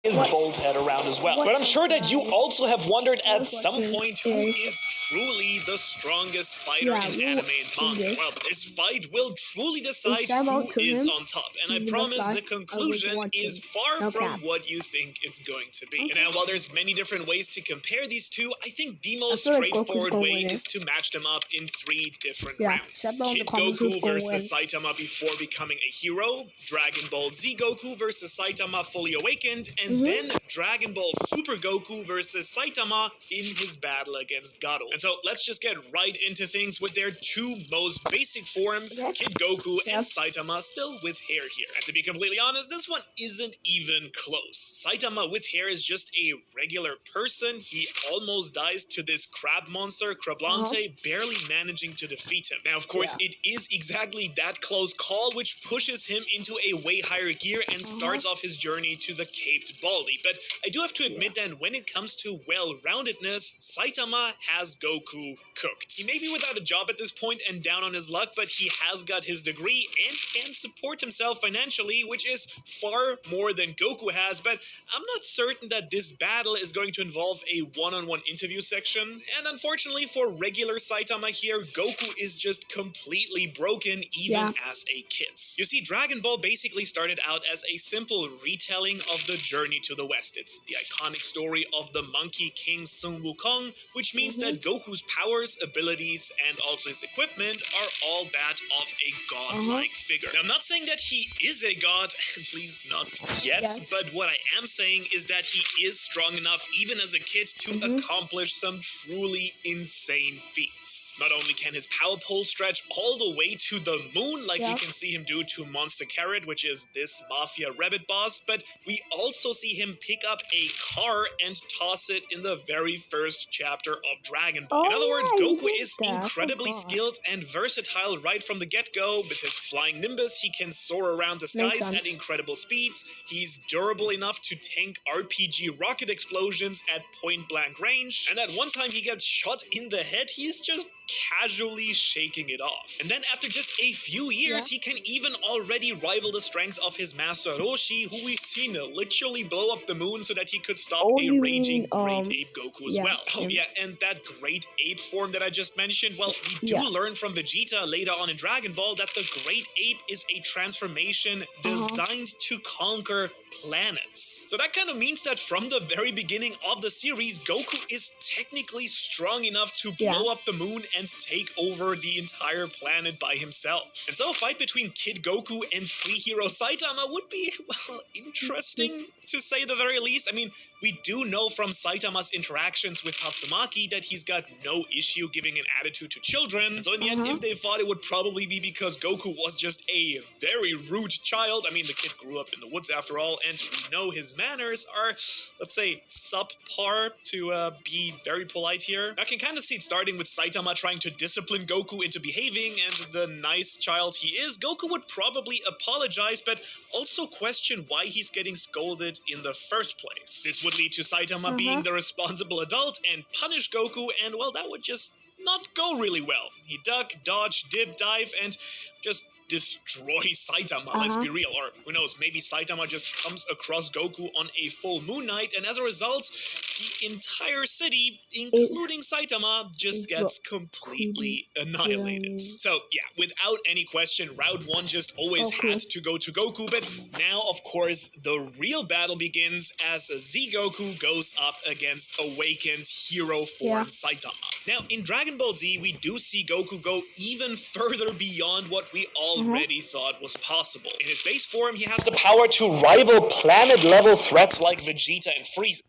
his bald head around as well. But I'm sure that you also have wondered at some point who is truly the strongest fighter in anime and manga. Well, this fight will truly decide who is on top, and I promise the conclusion is far from what you think it's going to be. And now, while there's many different ways to compare these two, I think the most straightforward way is to match them up in 3 different rounds. Kid Goku versus Saitama before becoming a hero, Dragon Ball Z Goku versus Saitama fully awakened, and then Dragon Ball Super Goku versus Saitama in his battle against Garo. And so let's just get right into things with their 2 most basic forms, Kid Goku and Saitama, still with hair here. And to be completely honest, this one isn't even close. Saitama with hair is just a regular person. He almost dies to this crab monster, Crablante, barely managing to defeat him. Now, of course, it is exactly that close call which pushes him into a way higher gear and starts off his journey to the Caped Baldy. But I do have to admit that when it comes to well-roundedness, Saitama has Goku cooked. He may be without a job at this point and down on his luck, but he has got his degree and can support himself financially, which is far more than Goku has, but I'm not certain that this battle is going to involve a one-on-one interview section, and unfortunately for regular Saitama here, Goku is just completely broken even as a kid. You see, Dragon Ball basically started out as a simple retelling of the journey to the West. It's the iconic story of the Monkey King Sun Wukong, which means that Goku's powers, abilities, and also his equipment are all that of a godlike figure. Now, I'm not saying that he is a god, at least not yet, but what I am saying is that he is strong enough, even as a kid, to accomplish some truly insane feats. Not only can his power pole stretch all the way to the moon, like we can see him do to Monster Carrot, which is this Mafia Rabbit boss, but we also see him pick up a car and toss it in the very first chapter of Dragon Ball. In other words, Goku is incredibly skilled and versatile right from the get-go. With his flying Nimbus, he can soar around the skies at incredible speeds. He's durable enough to tank RPG rocket explosions at point-blank range. And at one time he gets shot in the head, he's just casually shaking it off. And then after just a few years, he can even already rival the strength of his master Roshi, who we've seen literally blow up the moon so that he could stop a raging Great Ape Goku as well. Oh yeah, and that Great Ape form that I just mentioned, well, we do learn from Vegeta later on in Dragon Ball that the Great Ape is a transformation designed to conquer planets. So that kind of means that from the very beginning of the series, Goku is technically strong enough to blow up the moon and take over the entire planet by himself. And so a fight between Kid Goku and pre-hero Saitama would be, well, interesting to say the very least. I mean, we do know from Saitama's interactions with Tatsumaki that he's got no issue giving an attitude to children. So in the end, if they fought, it would probably be because Goku was just a very rude child. I mean, the kid grew up in the woods after all, and we know his manners are, let's say, subpar, to be very polite here. I can kind of see it starting with Saitama trying to discipline Goku into behaving, and the nice child he is, Goku would probably apologize, but also question why he's getting scolded in the first place. This would lead to Saitama being the responsible adult and punish Goku, and well, that would just not go really well. He'd duck, dodge, dip, dive, and just destroy Saitama, let's be real. Or who knows, maybe Saitama just comes across Goku on a full moon night, and as a result, the entire city, including Saitama, just gets completely annihilated. So yeah, without any question, Route 1 just always had to go to Goku, but now, of course, the real battle begins as Z Goku goes up against awakened hero form Saitama. Now, in Dragon Ball Z, we do see Goku go even further beyond what we already thought was possible. In his base form, he has the power to rival planet-level threats like Vegeta and Frieza.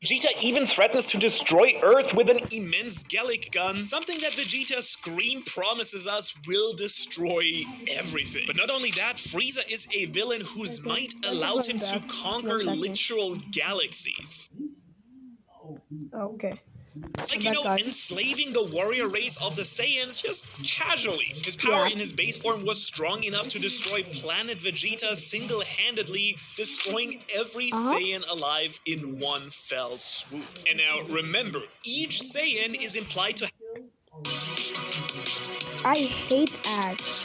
Vegeta even threatens to destroy Earth with an immense Gallic gun, something that Vegeta's scream promises us will destroy everything. But not only that, Frieza is a villain whose might allows him to conquer literal galaxies. It's like, you know, enslaving the warrior race of the Saiyans just casually. His power in his base form was strong enough to destroy planet Vegeta single-handedly, destroying every Saiyan alive in one fell swoop. And now, remember, each Saiyan is implied to... I hate ads.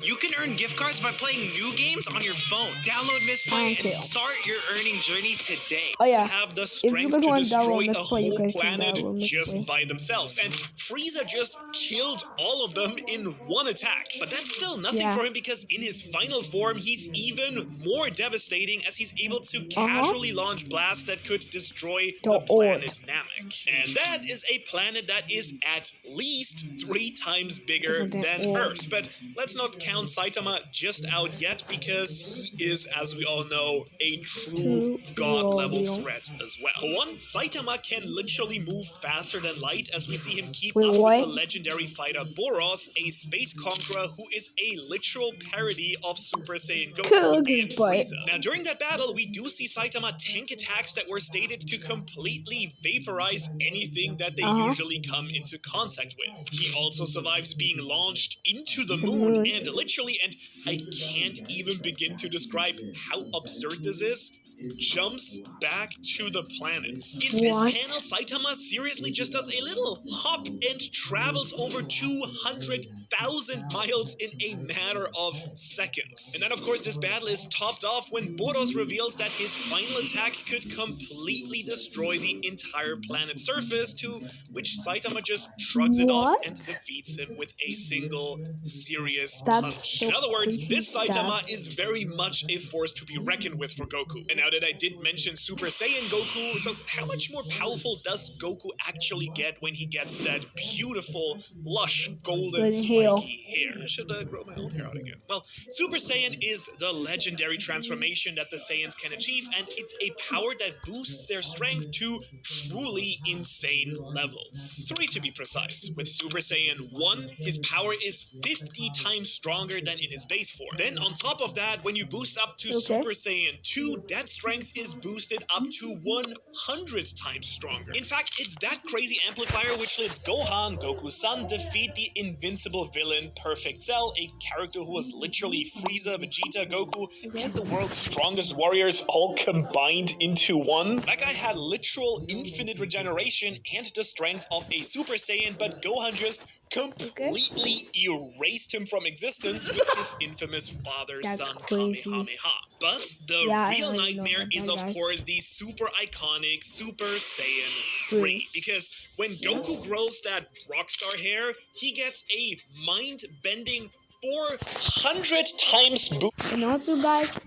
You can earn gift cards by playing new games on your phone. Download Misplay and start your earning journey today. Oh yeah, To have the strength to destroy a whole planet just by themselves. And Frieza just killed all of them in one attack. But that's still nothing for him, because in his final form, he's even more devastating, as he's able to casually launch blasts that could destroy the planet Namek. And that is a planet that is at least 3 times bigger than Earth. But let's not count Saitama just out yet, because he is, as we all know, a true god-level threat as well. For one, Saitama can literally move faster than light, as we see him keep up with the legendary fighter Boros, a space conqueror who is a literal parody of Super Saiyan Goku and Frieza. Now, during that battle, we do see Saitama tank attacks that were stated to completely vaporize anything that they usually come into contact with. He also survives being launched into the moon, and literally, and I can't even begin to describe how absurd this is, jumps back to the planet. In this panel, Saitama seriously just does a little hop and travels over 200,000 miles in a matter of seconds. And then, of course, this battle is topped off when Boros reveals that his final attack could completely destroy the entire planet's surface, to which Saitama just shrugs it off and defeats him with a single serious punch. In other words, this Saitama is very much a force to be reckoned with for Goku. And now that I did mention Super Saiyan Goku, so how much more powerful does Goku actually get when he gets that beautiful, lush, golden, spiky hair? I should grow my own hair out again. Well, Super Saiyan is the legendary transformation that the Saiyans can achieve, and it's a power that boosts their strength to truly insane levels. 3 to be precise. With Super Saiyan 1, his power is 50 times stronger than in his base form. Then on top of that, when you boost up to Super Saiyan 2, that strength is boosted up to 100 times stronger. In fact, it's that crazy amplifier which lets Gohan, Goku's son, defeat the invincible villain Perfect Cell, a character who was literally Frieza, Vegeta, Goku, and the world's strongest warriors all combined into one. That guy had literal infinite regeneration and the strength of a Super Saiyan, but Gohan just completely erased him from existence with his infamous father-son Kamehameha. But the real nightmare is, of course, the super iconic Super Saiyan 3. Because when Goku grows that rockstar hair, he gets a mind-bending 400 times boost. And also, guys,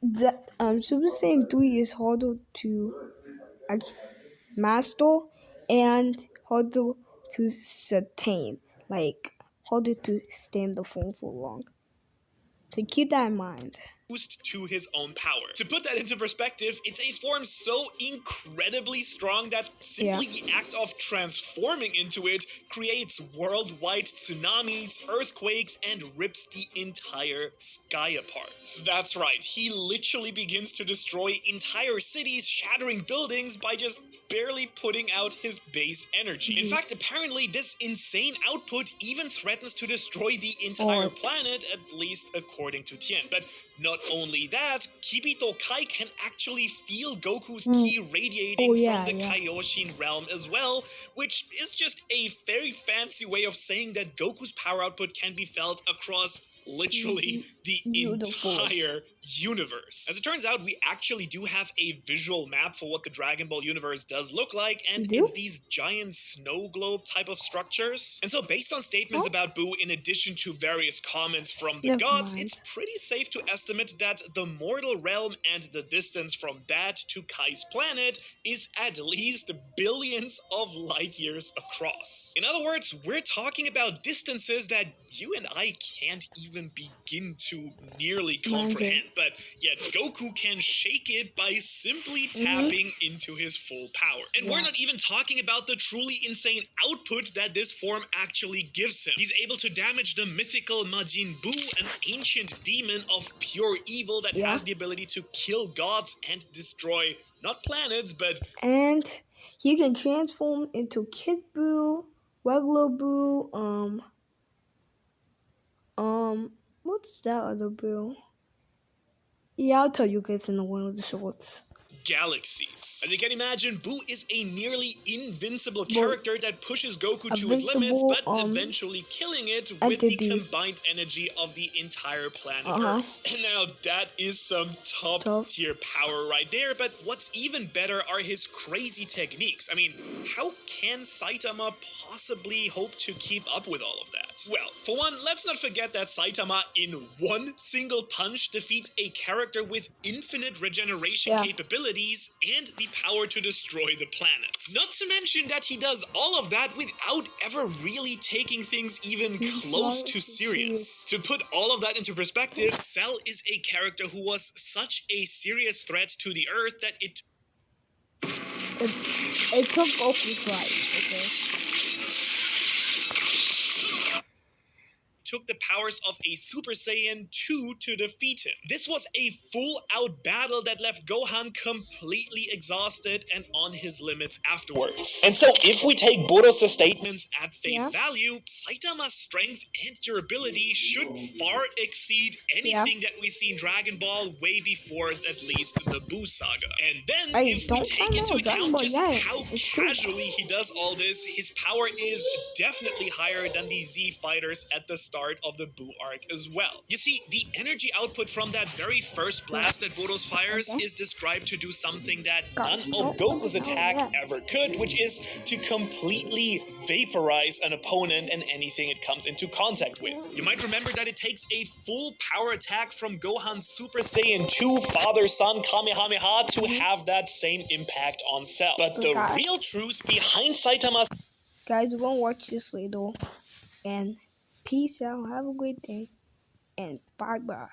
the Super Saiyan 3 is harder to master and harder to sustain. Like, harder to stay in the phone for long. So keep that in mind. Boost to his own power. To put that into perspective, it's a form so incredibly strong that simply the act of transforming into it creates worldwide tsunamis, earthquakes, and rips the entire sky apart. That's right, he literally begins to destroy entire cities, shattering buildings by just barely putting out his base energy. In fact, apparently this insane output even threatens to destroy the entire planet, at least according to Tien. But not only that, Kibito Kai can actually feel Goku's ki radiating from the Kaioshin realm as well, which is just a very fancy way of saying that Goku's power output can be felt across literally the entire universe. As it turns out, we actually do have a visual map for what the Dragon Ball universe does look like, and it's these giant snow globe type of structures. And so based on statements about Buu, in addition to various comments from the gods, it's pretty safe to estimate that the mortal realm and the distance from that to Kai's planet is at least billions of light years across. In other words, we're talking about distances that you and I can't even begin to nearly comprehend. But yet Goku can shake it by simply tapping into his full power. And we're not even talking about the truly insane output that this form actually gives him. He's able to damage the mythical Majin Buu, an ancient demon of pure evil that has the ability to kill gods and destroy not planets, but... And he can transform into Kid Buu, regular Buu, what's that other Buu? Yeah, I'll tell you guys in one of the shorts. galaxies. As you can imagine, Boo is a nearly invincible character that pushes Goku to his limits, invincible, but eventually killing it with the entity. combined energy of the entire planet Earth. And now that is some top tier power right there, but what's even better are his crazy techniques. I mean, how can Saitama possibly hope to keep up with all of that? Well, for one, let's not forget that Saitama in one single punch defeats a character with infinite regeneration capabilities and the power to destroy the planet. Not to mention that he does all of that without ever really taking things even close to serious. To put all of that into perspective, Cell is a character who was such a serious threat to the Earth that it took Goku's life, okay? took the powers of a Super Saiyan 2 to defeat him. This was a full-out battle that left Gohan completely exhausted and on his limits afterwards. And so if we take Boros' statements at face value, Saitama's strength and durability should far exceed anything that we see in Dragon Ball way before at least the Buu saga. And then if we take into account just how casually he does all this, his power is definitely higher than the Z fighters at the start of the Buu arc as well. You see, the energy output from that very first blast that Boros fires is described to do something that none of Goku's attack ever could, which is to completely vaporize an opponent and anything it comes into contact with. You might remember that it takes a full power attack from Gohan's Super Saiyan 2 father-son Kamehameha to have that same impact on Cell. But the real truth behind Saitama's... Guys, we're gonna watch this later. And peace out. Have a great day. And bye-bye.